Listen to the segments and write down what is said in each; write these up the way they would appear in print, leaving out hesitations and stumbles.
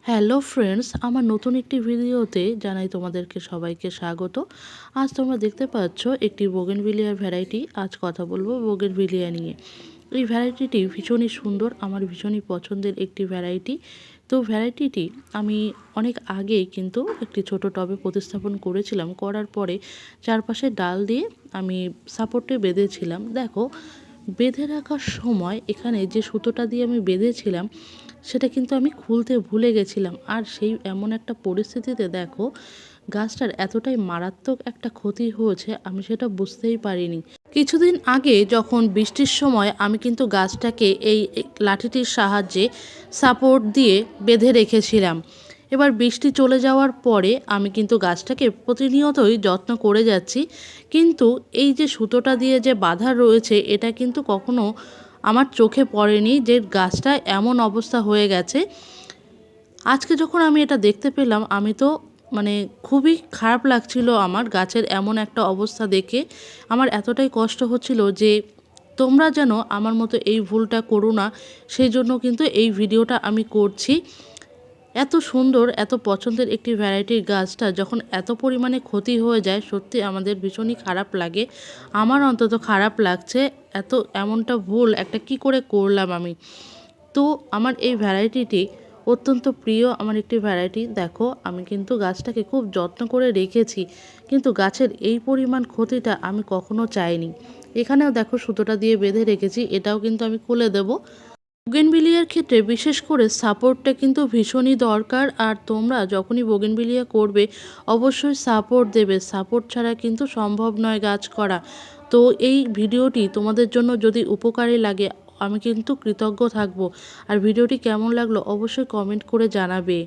Hello friends, আমার নতুন একটি ভিডিওতে জানাই তোমাদেরকে সবাইকে স্বাগত। আজ তোমরা দেখতে পাচ্ছ একটি বোগেনভিলিয়ার ভ্যারাইটি। আজ কথা বলবো বোগেনভিলিয়া নিয়ে। এই ভ্যারাইটিটি ভীষণই সুন্দর, আমার ভীষণই পছন্দের একটি ভ্যারাইটি। তো ভ্যারাইটিটি আমি অনেক আগেই কিন্তু একটি ছোট টবে প্রতিস্থাপন করেছিলাম। করার পরে চারপাশে ডাল দিয়ে আমি সাপোর্টে বেঁধেছিলাম। দেখো, বেঁধে রাখার সময় এখানে যে সুতোটা দিয়ে আমি বেঁধেছিলাম সেটা কিন্তু আমি খুলতে ভুলে গেছিলাম। আর সেই এমন একটা পরিস্থিতিতে দেখো, গাছটার এতটাই মারাত্মক একটা ক্ষতি হয়েছে আমি সেটা বুঝতেই পারিনি। কিছুদিন আগে যখন বৃষ্টির সময় আমি কিন্তু গাছটাকে এই লাঠিটির সাহায্যে সাপোর্ট দিয়ে বেঁধে রেখেছিলাম। এবার বৃষ্টি চলে যাওয়ার পরে আমি কিন্তু গাছটাকে প্রতিনিয়তই যত্ন করে যাচ্ছি, কিন্তু এই যে সুতোটা দিয়ে যে বাঁধা রয়েছে এটা কিন্তু কখনো আমার চোখে পড়েনি যে গাছটা এমন অবস্থা হয়ে গেছে। আজকে যখন আমি এটা দেখতে পেলাম আমি তো খুবই খারাপ লাগছিল আমার গাছের এমন একটা অবস্থা দেখে। আমার এতটাই কষ্ট হচ্ছিল যে তোমরা যেন আমার মতো এই ভুলটা করো না, সেই জন্য কিন্তু এই ভিডিওটা আমি করছি। এত সুন্দর, এত পছন্দের একটি ভ্যারাইটির গাছটা যখন এত পরিমাণে ক্ষতি হয়ে যায়, সত্যি আমাদের ভীষণই খারাপ লাগে। আমার অন্তত খারাপ লাগছে, এমনটা ভুল একটা কি করে করলাম আমি। তো আমার এই ভ্যারাইটিটি অত্যন্ত প্রিয় আমার একটি ভ্যারাইটি। দেখো, আমি কিন্তু গাছটাকে খুব যত্ন করে রেখেছি, কিন্তু গাছের এই পরিমাণ ক্ষতিটা আমি কখনো চাইনি। এখানেও দেখো সুতোটা দিয়ে বেঁধে রেখেছি, এটাও কিন্তু আমি খুলে দেবো। বোগেনভিলিয়ার ক্ষেত্রে বিশেষ করে সাপোর্টটা কিন্তু ভীষণই দরকার। আর তোমরা যখনই বোগেনভিলিয়া করবে অবশ্যই সাপোর্ট দেবে, সাপোর্ট ছাড়া কিন্তু সম্ভব নয় গাছ করা। তো এই ভিডিওটি তোমাদের জন্য যদি উপকারী লাগে আমি কিন্তু কৃতজ্ঞ থাকব। আর ভিডিওটি কেমন লাগলো অবশ্যই কমেন্ট করে জানাবে।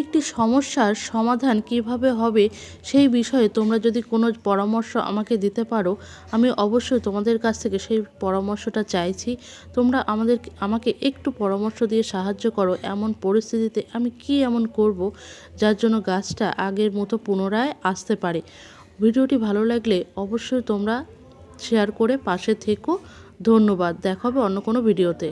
একটি সমস্যার সমাধান কিভাবে হবে সেই বিষয়ে তোমরা যদি কোনো পরামর্শ আমাকে দিতে পারো, আমি অবশ্যই তোমাদের কাছ থেকে সেই পরামর্শটা চাইছি। তোমরা আমাকে একটু পরামর্শ দিয়ে সাহায্য করো, এমন পরিস্থিতিতে আমি কি এমন করব যার জন্য গাছটা আগের মতো পুনরায় আসতে পারে। ভিডিওটি ভালো লাগলে অবশ্যই তোমরা শেয়ার করে পাশে থেকো। ধন্যবাদ। দেখা হবে অন্য কোনো ভিডিওতে।